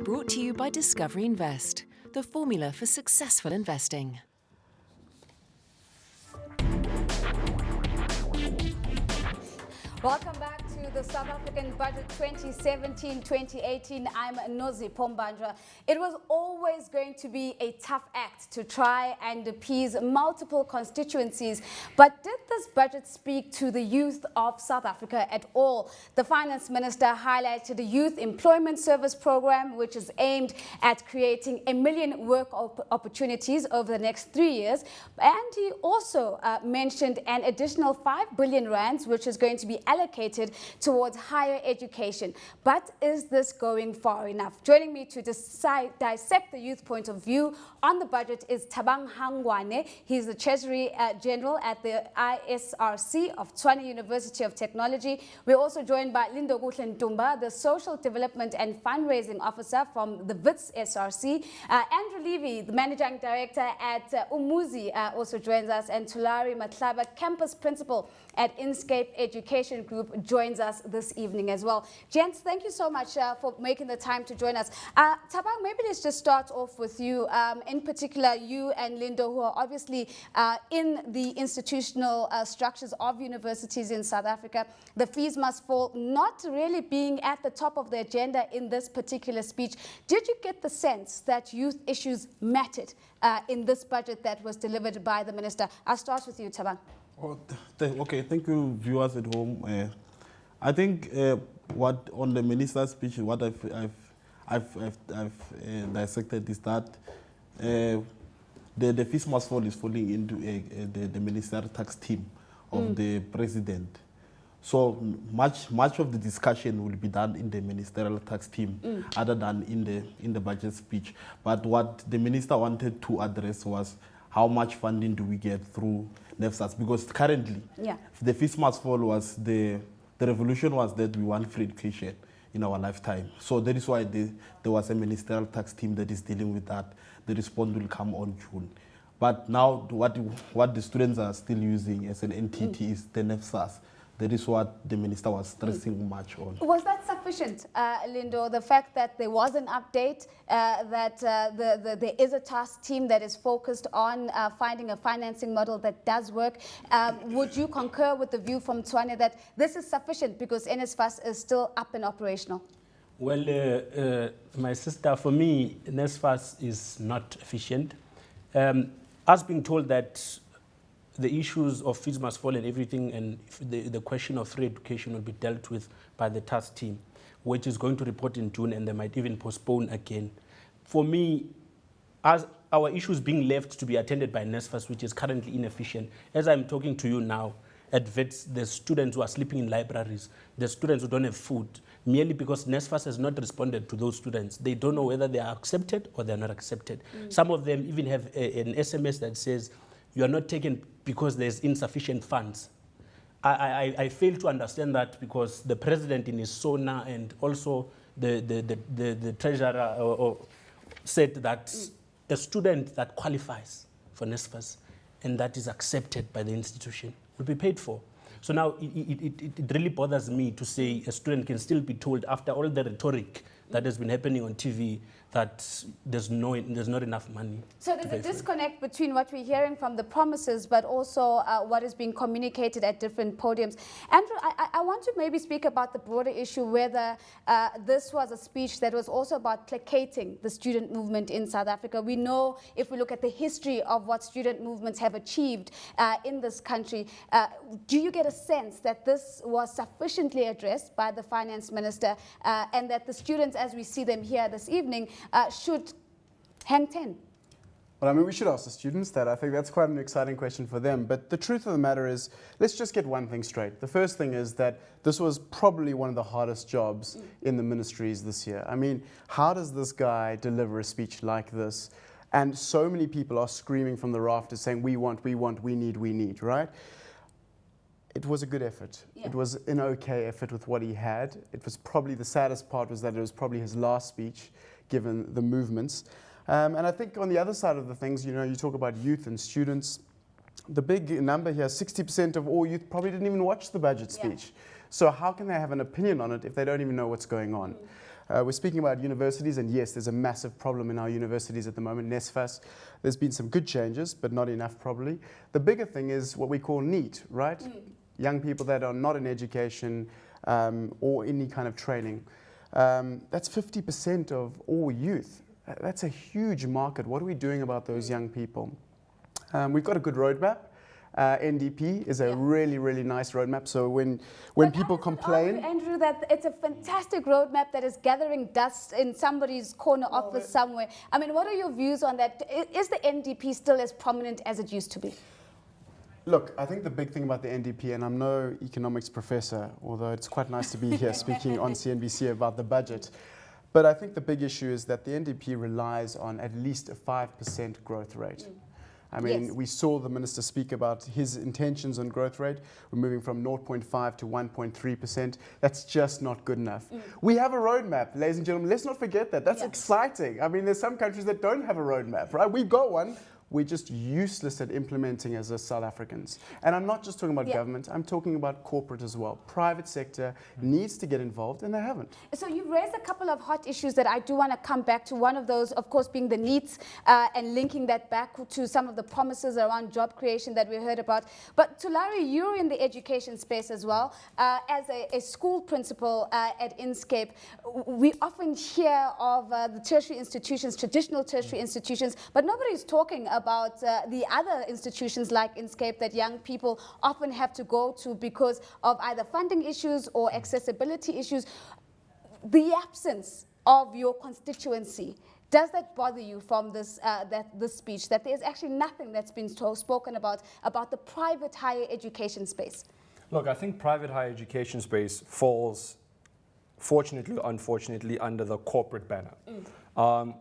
Brought to you by Discovery Invest, the formula for successful investing. Welcome back to the South African Budget 2017-2018. I'm Nozi Pombandra. It was always going to be a tough act to try and appease multiple constituencies. But did this budget speak to the youth of South Africa at all? The Finance Minister highlighted the Youth Employment Service Program, which is aimed at creating 1 million work opportunities over the next 3 years. And he also mentioned an additional 5 billion rands, which is going to be allocated towards higher education. But is this going far enough? Joining me to dissect the youth point of view on the budget is Thabang Hangwane. He's the Treasury General at the ISRC of Tshwane University of Technology. We're also joined by Lindokuhle Ntumba, the Social Development and Fundraising Officer from the WITS SRC. Andrew Levy, the Managing Director at Umuzi, also joins us, and Tulari Matlaba, Campus Principal at Inscape Education Group, joins us this evening as well. Gents, thank you so much for making the time to join us. Thabang, maybe let's just start off with you, in particular you and Lindo, who are obviously in the institutional structures of universities in South Africa. The fees must fall not really being at the top of the agenda in this particular speech. Did you get the sense that youth issues mattered in this budget that was delivered by the minister? I'll start with you, Thabang. Oh, okay, thank you, viewers at home. I think what on the minister's speech, what I've dissected is that the fees must fall is falling into the ministerial tax team of the president. So much of the discussion will be done in the ministerial tax team, other than in the budget speech. But what the minister wanted to address was how much funding do we get through NSRC? Because currently, the fees must fall was the revolution was that we want free education in our lifetime. So that is why there was a ministerial tax team that is dealing with that. The response will come on June. But now what the students are still using as an entity is the NSRC. That is what the minister was stressing much on. Was that sufficient, Lindo, the fact that there was an update, that there is a task team that is focused on finding a financing model that does work? Would you concur with the view from Tshwane that this is sufficient because NSFAS is still up and operational? Well, my sister, for me, NSFAS is not efficient. Us being told that the issues of fees must fall and everything, and the question of free education will be dealt with by the task team, which is going to report in June, and they might even postpone again. For me, as our issues being left to be attended by NSFAS, which is currently inefficient, as I'm talking to you now, at WITS, there's students who are sleeping in libraries, there's students who don't have food, merely because NSFAS has not responded to those students. They don't know whether they are accepted or they're not accepted. Some of them even have an SMS that says, you are not taken because there's insufficient funds. I fail to understand that, because the president in his SONA and also the treasurer said that a student that qualifies for NSFAS and that is accepted by the institution will be paid for. So now it really bothers me to say a student can still be told, after all the rhetoric that has been happening on TV, that there's not enough money. So there's a disconnect between what we're hearing from the promises, but also what is being communicated at different podiums. Andrew, I want to maybe speak about the broader issue, whether this was a speech that was also about placating the student movement in South Africa. We know, if we look at the history of what student movements have achieved in this country, do you get a sense that this was sufficiently addressed by the finance minister, and that the students, as we see them here this evening, should hang 10? Well, I mean, we should ask the students that. I think that's quite an exciting question for them. But the truth of the matter is, let's just get one thing straight. The first thing is that this was probably one of the hardest jobs in the ministries this year. I mean, how does this guy deliver a speech like this? And so many people are screaming from the rafters saying, we want, we need, right? It was a good effort. It was an okay effort with what he had. It was probably, the saddest part was that it was probably his last speech, given the movements. And I think on the other side of the things, you know, you talk about youth and students. The big number here, 60% of all youth probably didn't even watch the budget speech. So how can they have an opinion on it if they don't even know what's going on? We're speaking about universities, and yes, there's a massive problem in our universities at the moment, NSFAS. There's been some good changes, but not enough probably. The bigger thing is what we call NEET, right? Young people that are not in education or any kind of training. That's 50% of all youth. That's a huge market. What are we doing about those young people? We've got a good roadmap. NDP is a really, really nice roadmap. So when people complain, Andrew, that it's a fantastic roadmap that is gathering dust in somebody's corner office somewhere. I mean, what are your views on that? Is the NDP still as prominent as it used to be? Look, I think the big thing about the NDP, and I'm no economics professor, although it's quite nice to be here speaking on CNBC about the budget, but I think the big issue is that the NDP relies on at least a 5% growth rate. I mean, we saw the minister speak about his intentions on growth rate. We're moving from 0.5 to 1.3%. That's just not good enough. We have a roadmap, ladies and gentlemen. Let's not forget that. That's exciting. I mean, there's some countries that don't have a roadmap, right? We've got one. We're just useless at implementing as South Africans. And I'm not just talking about government, I'm talking about corporate as well. Private sector needs to get involved, and they haven't. So you raised a couple of hot issues that I do want to come back to. One of those, of course, being the needs and linking that back to some of the promises around job creation that we heard about. But Tulari, you're in the education space as well. As a school principal at Inscape, we often hear of the tertiary institutions, traditional tertiary institutions, but nobody's talking about the other institutions like Inscape that young people often have to go to because of either funding issues or accessibility issues. The absence of your constituency, does that bother you from this speech, that there's actually nothing that's been spoken about the private higher education space? Look, I think private higher education space falls, fortunately or unfortunately, under the corporate banner.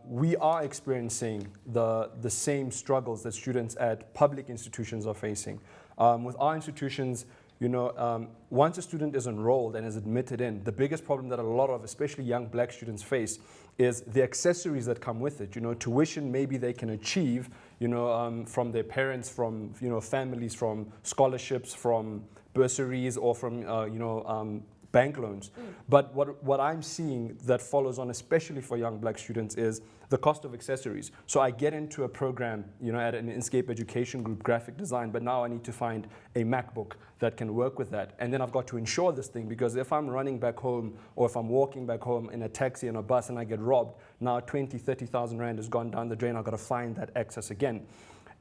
We are experiencing the same struggles that students at public institutions are facing. With our institutions, you know, once a student is enrolled and is admitted in, the biggest problem that a lot of, especially young black students, face is the accessories that come with it. You know, tuition maybe they can achieve, you know, from their parents, from, you know, families, from scholarships, from bursaries, or from, you know, bank loans. But what I'm seeing that follows on, especially for young black students, is the cost of accessories. So I get into a program, you know, at an Inscape education group, graphic design, but now I need to find a MacBook that can work with that. And then I've got to insure this thing, because if I'm running back home or if I'm walking back home in a taxi and a bus and I get robbed, now 20, 30,000 Rand has gone down the drain. I've got to find that access again.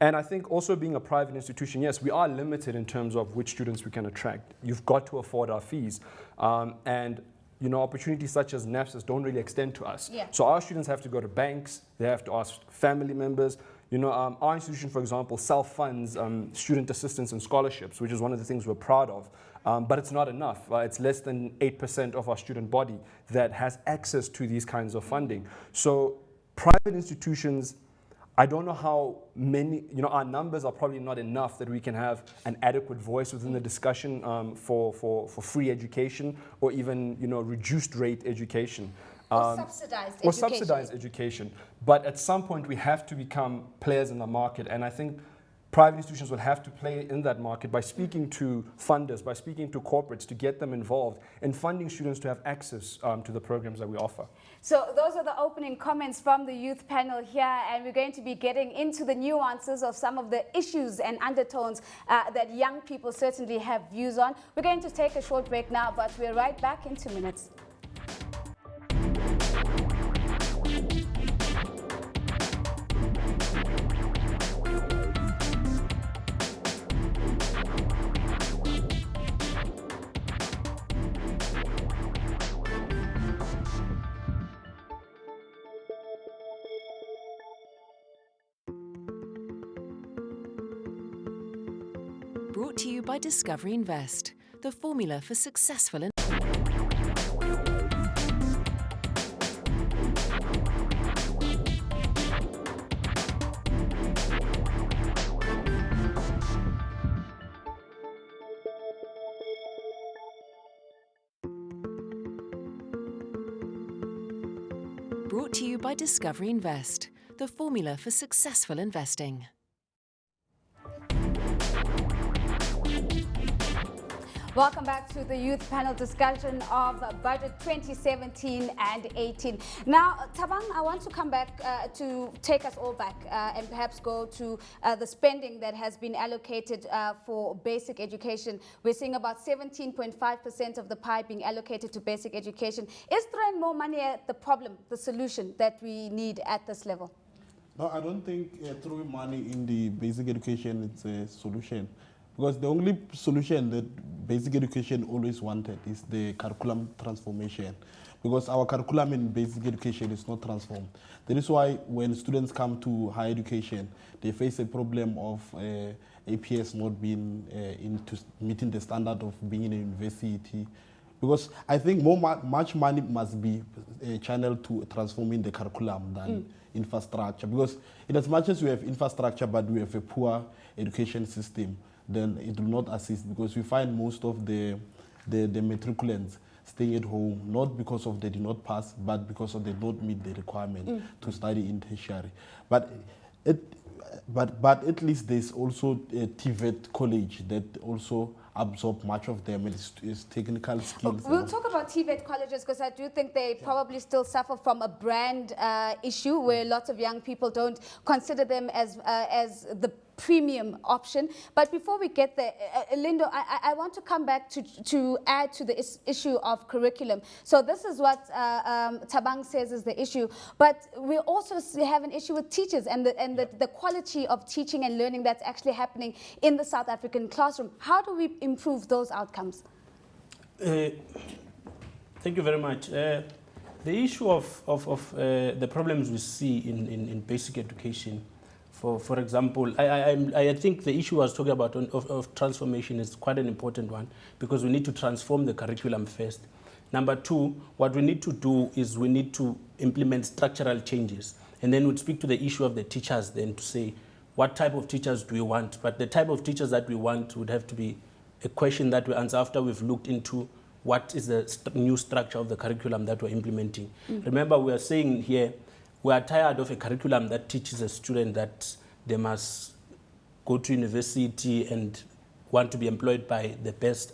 And I think also being a private institution, yes, we are limited in terms of which students we can attract. You've got to afford our fees. And you know, opportunities such as NAFSAs don't really extend to us. So our students have to go to banks, they have to ask family members. You know, our institution, for example, self-funds student assistance and scholarships, which is one of the things we're proud of. But it's not enough. It's less than 8% of our student body that has access to these kinds of funding. So private institutions, I don't know how many, you know, our numbers are probably not enough that we can have an adequate voice within the discussion for free education, or even, you know, reduced rate education. Or subsidized education. Or subsidized education. But at some point we have to become players in the market, and I think private institutions will have to play in that market by speaking to funders, by speaking to corporates, to get them involved in funding students to have access to the programs that we offer. So those are the opening comments from the youth panel here, and we're going to be getting into the nuances of some of the issues and undertones that young people certainly have views on. We're going to take a short break now, but we're right back in 2 minutes. Brought to you by Discovery Invest, the formula for successful Brought to you by Discovery Invest, the formula for successful investing. Welcome back to the youth panel discussion of budget 2017 and 18. Now, Thabang, I want to come back to take us all back and perhaps go to the spending that has been allocated for basic education. We're seeing about 17.5% of the pie being allocated to basic education. Is throwing more money at the problem, the solution that we need at this level? No, I don't think throwing money in the basic education is a solution. Because the only solution that basic education always wanted is the curriculum transformation. Because our curriculum in basic education is not transformed. That is why when students come to higher education, they face a problem of APS not being into meeting the standard of being in a university. Because I think much money must be channeled to transforming the curriculum than infrastructure. Because in as much as we have infrastructure but we have a poor education system, then it will not assist, because we find most of the matriculants staying at home, not because of they did not pass, but because of they don't meet the requirement to study in tertiary. But at least there's also a TVET college that also absorb much of them. It's technical skills. We'll talk about TVET colleges, because I do think they probably still suffer from a brand issue where lots of young people don't consider them as the premium option. But before we get there, Lindo, I want to come back to add to the issue of curriculum. So this is what Thabang says is the issue, but we also have an issue with teachers and the quality of teaching and learning that's actually happening in the South African classroom. How do we improve those outcomes? Thank you very much. The issue of the problems we see in basic education, for example, I think the issue I was talking about of transformation is quite an important one, because we need to transform the curriculum first. Number two, what we need to do is we need to implement structural changes, and then we'd speak to the issue of the teachers then to say what type of teachers do we want. But the type of teachers that we want would have to be a question that we answer after we've looked into what is the new structure of the curriculum that we're implementing. Remember, we are saying here, we are tired of a curriculum that teaches a student that they must go to university and want to be employed by the best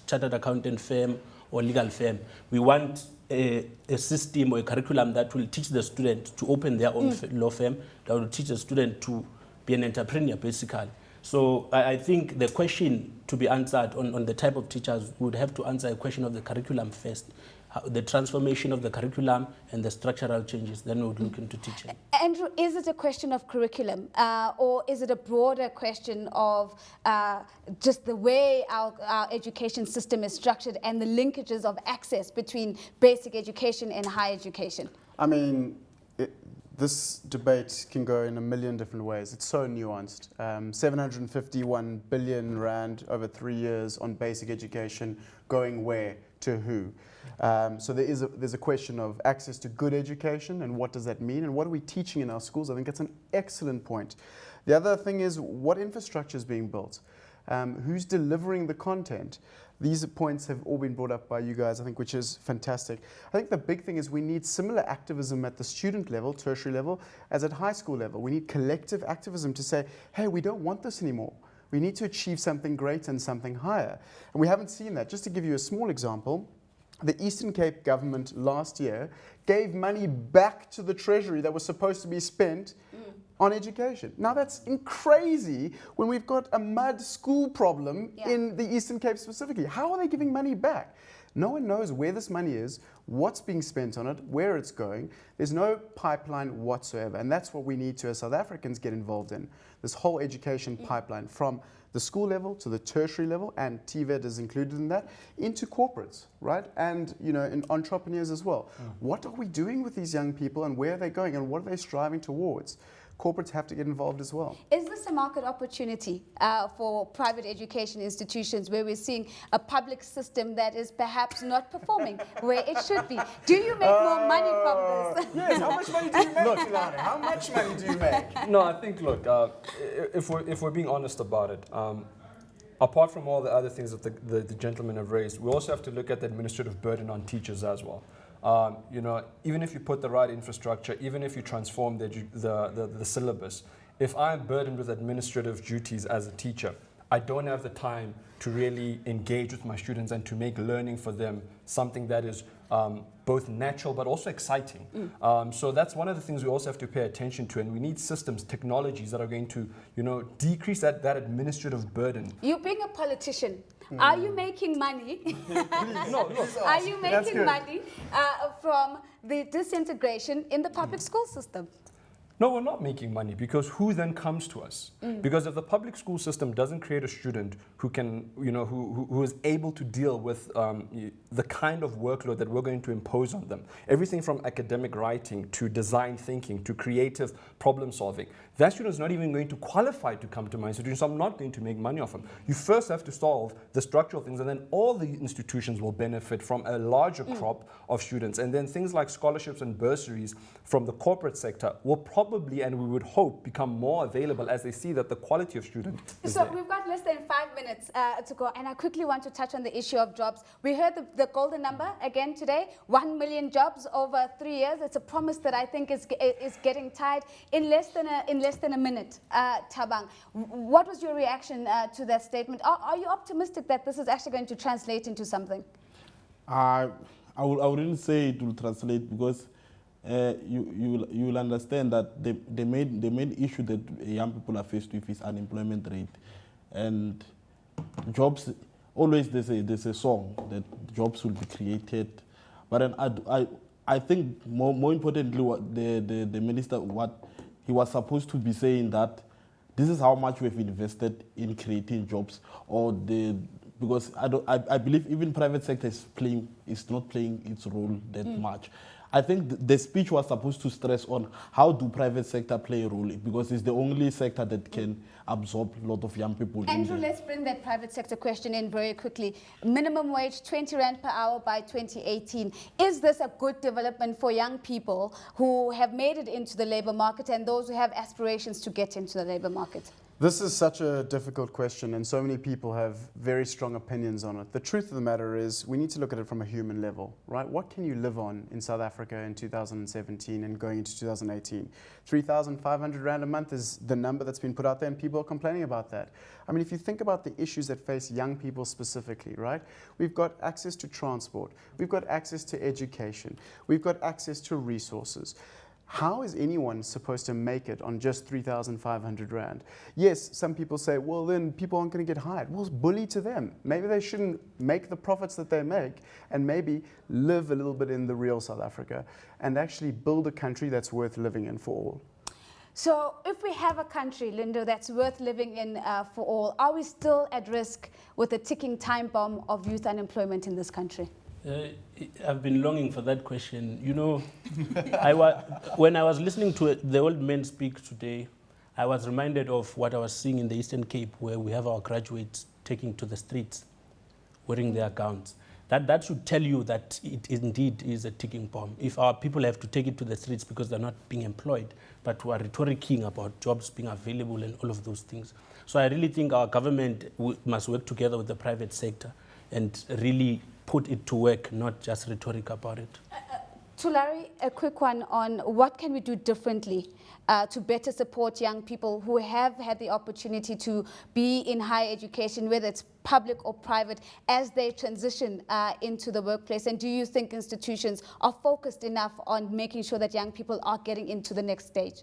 chartered accountant firm or legal firm. We want a system or a curriculum that will teach the student to open their own law firm, that will teach the student to be an entrepreneur, basically. So I think the question to be answered on the type of teachers would have to answer a question of the curriculum first. The transformation of the curriculum and the structural changes, then we would look into teaching. Andrew, is it a question of curriculum or is it a broader question of just the way our education system is structured and the linkages of access between basic education and higher education? I mean, this debate can go in a million different ways. It's so nuanced. 751 billion rand over 3 years on basic education, going where, to who? So there's a question of access to good education and what does that mean and what are we teaching in our schools? I think that's an excellent point. The other thing is what infrastructure is being built? Who's delivering the content? These points have all been brought up by you guys, I think, which is fantastic. I think the big thing is we need similar activism at the student level, tertiary level, as at high school level. We need collective activism to say, hey, we don't want this anymore. We need to achieve something great and something higher. And we haven't seen that. Just to give you a small example, the Eastern Cape government last year gave money back to the Treasury that was supposed to be spent on education. Now that's crazy when we've got a mud school problem in the Eastern Cape specifically. How are they giving money back? No one knows where this money is, what's being spent on it, where it's going. There's no pipeline whatsoever. And that's what we need to, as South Africans, get involved in. This whole education pipeline from the school level to the tertiary level, and TVET is included in that, into corporates, right? And, you know, in entrepreneurs as well. What are we doing with these young people and where are they going and what are they striving towards? Corporates have to get involved as well. Is this a market opportunity for private education institutions where we're seeing a public system that is perhaps not performing where it should be? Do you make more money from this? Yes, how much money do you make, Tshwane? How much money do you make? No, I think, look, if we're being honest about it, apart from all the other things that the gentlemen have raised, we also have to look at the administrative burden on teachers as well. You know, even if you put the right infrastructure, even if you transform the syllabus, if I'm burdened with administrative duties as a teacher, I don't have the time to really engage with my students and to make learning for them something that is both natural but also exciting. So that's one of the things we also have to pay attention to, and we need systems, technologies that are going to, decrease that administrative burden. You being a politician, are you making money? No. Are you making money from the disintegration in the public school system? No, we're not making money, because who then comes to us? Because if the public school system doesn't create a student who can, who is able to deal with the kind of workload that we're going to impose on them, everything from academic writing to design thinking to creative problem solving, that student is not even going to qualify to come to my institution, so I'm not going to make money off them. You first have to solve the structural things, and then all the institutions will benefit from a larger crop of students. And then things like scholarships and bursaries from the corporate sector will probably, and we would hope, become more available as they see that the quality of student is So there. we've got less than 5 minutes to go, and I quickly want to touch on the issue of jobs. We heard the golden number again today, 1 million jobs over 3 years. It's a promise that I think is getting tied in less than a minute. Thabang, what was your reaction to that statement? Are you optimistic that this is actually going to translate into something? I wouldn't say it will translate, because you will understand that the main issue that young people are faced with is unemployment rate, and jobs. Always there's a song that jobs will be created, but then I think more importantly, what the minister, what he was supposed to be saying, that this is how much we've invested in creating jobs, because I believe even private sector is not playing its role that much. I think the speech was supposed to stress on how do private sector play a role, because it's the only sector that can absorb a lot of young people. Andrew, let's bring that private sector question in very quickly. Minimum wage, 20 Rand per hour by 2018. Is this a good development for young people who have made it into the labor market and those who have aspirations to get into the labor market? This is such a difficult question, and so many people have very strong opinions on it. The truth of the matter is we need to look at it from a human level, right? What can you live on in South Africa in 2017 and going into 2018? 3,500 Rand a month is the number that's been put out there, and people are complaining about that. I mean, if you think about the issues that face young people specifically, right? We've got access to transport. We've got access to education. We've got access to resources. How is anyone supposed to make it on just 3,500 Rand? Yes, some people say, well, then people aren't going to get hired. Well, it's bully to them. Maybe they shouldn't make the profits that they make, and maybe live a little bit in the real South Africa and actually build a country that's worth living in for all. So if we have a country, Lindo, that's worth living in for all, are we still at risk with the ticking time bomb of youth unemployment in this country? I've been longing for that question. You know, when I was listening to the old men speak today, I was reminded of what I was seeing in the Eastern Cape, where we have our graduates taking to the streets, wearing their gowns. That should tell you that it indeed is a ticking bomb. If our people have to take it to the streets because they're not being employed, but who are rhetoricking about jobs being available and all of those things. So I really think our government must work together with the private sector and really put it to work, not just rhetoric about it. Tulari, a quick one on what can we do differently to better support young people who have had the opportunity to be in higher education, whether it's public or private, as they transition into the workplace? And do you think institutions are focused enough on making sure that young people are getting into the next stage?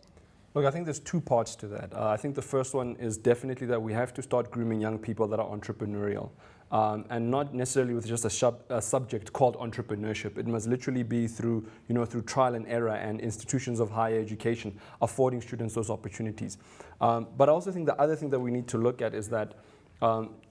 Look, I think there's two parts to that. I think the first one is definitely that we have to start grooming young people that are entrepreneurial. And not necessarily with just a subject called entrepreneurship. It must literally be through trial and error, and institutions of higher education affording students those opportunities. But I also think the other thing that we need to look at is that,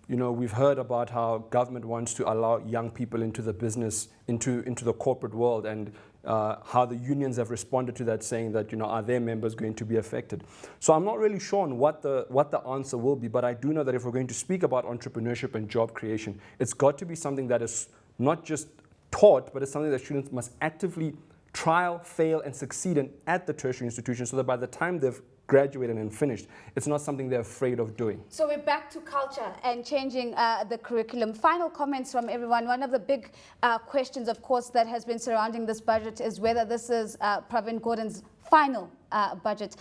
we've heard about how government wants to allow young people into the business, into the corporate world, and how the unions have responded to that, saying that, are their members going to be affected? So I'm not really sure on what the answer will be, but I do know that if we're going to speak about entrepreneurship and job creation, it's got to be something that is not just taught, but it's something that students must actively trial, fail, and succeed in at the tertiary institution, so that by the time they've graduated and finished, it's not something they're afraid of doing. So we're back to culture and changing the curriculum. Final comments from everyone. One of the big questions, of course, that has been surrounding this budget is whether this is Pravin Gordhan's final budget.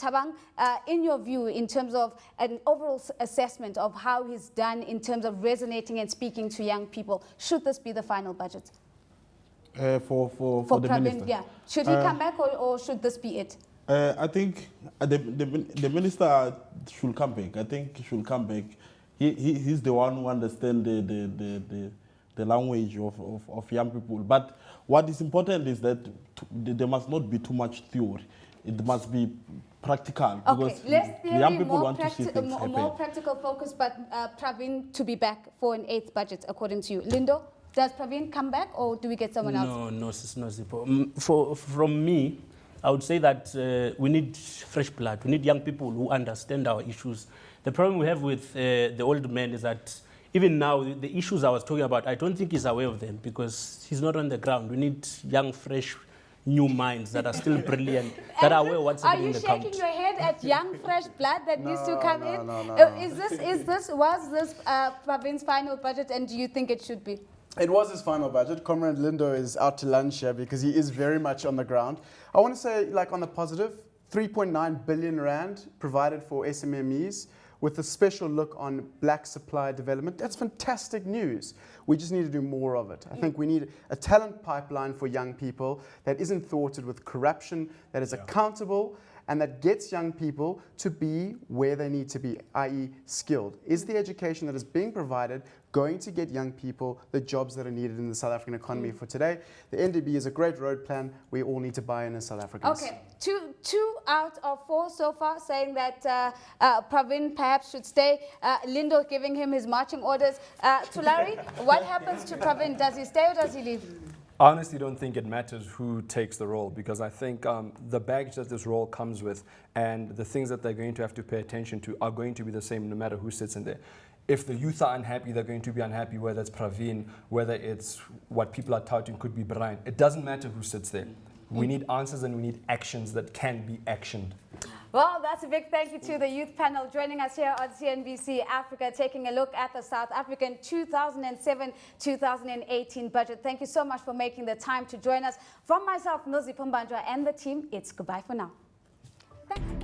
Thabang, in your view, in terms of an overall assessment of how he's done in terms of resonating and speaking to young people, should this be the final budget? For the Pravin, minister? yeah. Should he come back or should this be it? I think the minister should come back. I think he should come back. He's the one who understands the language of young people. But what is important is that there must not be too much theory. It must be practical. Okay, less theory, young people more, want to see things happen. more practical focus, but Pravin to be back for an 8th budget, according to you. Lindo, does Pravin come back or do we get someone else? No, Zipo. From me, I would say that we need fresh blood. We need young people who understand our issues. The problem we have with the old man is that even now, the issues I was talking about, I don't think he's aware of them because he's not on the ground. We need young, fresh, new minds that are still brilliant, that are aware of what's happening in the country. Are you shaking your head at young, fresh blood that needs to come in? Was this Pravin's final budget, and do you think it should be? It was his final budget. Comrade Lindo is out to lunch here because he is very much on the ground. I want to say, like on the positive, 3.9 billion rand provided for SMMEs with a special look on black supply development. That's fantastic news. We just need to do more of it. I think we need a talent pipeline for young people that isn't thwarted with corruption, that is accountable, and that gets young people to be where they need to be, i.e. skilled. Is the education that is being provided going to get young people the jobs that are needed in the South African economy for today? The NDB is a great road plan. We all need to buy in as South Africans. Okay, two out of 4 so far saying that Pravin perhaps should stay. Lindo giving him his marching orders. Tulari, what happens to Pravin? Does he stay or does he leave? I honestly don't think it matters who takes the role because I think the baggage that this role comes with and the things that they're going to have to pay attention to are going to be the same no matter who sits in there. If the youth are unhappy, they're going to be unhappy, whether it's Pravin, whether it's what people are touting could be Brian. It doesn't matter who sits there. We need answers and we need actions that can be actioned. Well, that's a big thank you to the youth panel joining us here on CNBC Africa, taking a look at the South African 2007-2018 budget. Thank you so much for making the time to join us. From myself, Nozipho Mbanjwa, and the team, it's goodbye for now. Thank you.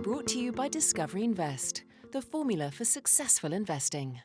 Brought to you by Discovery Invest, the formula for successful investing.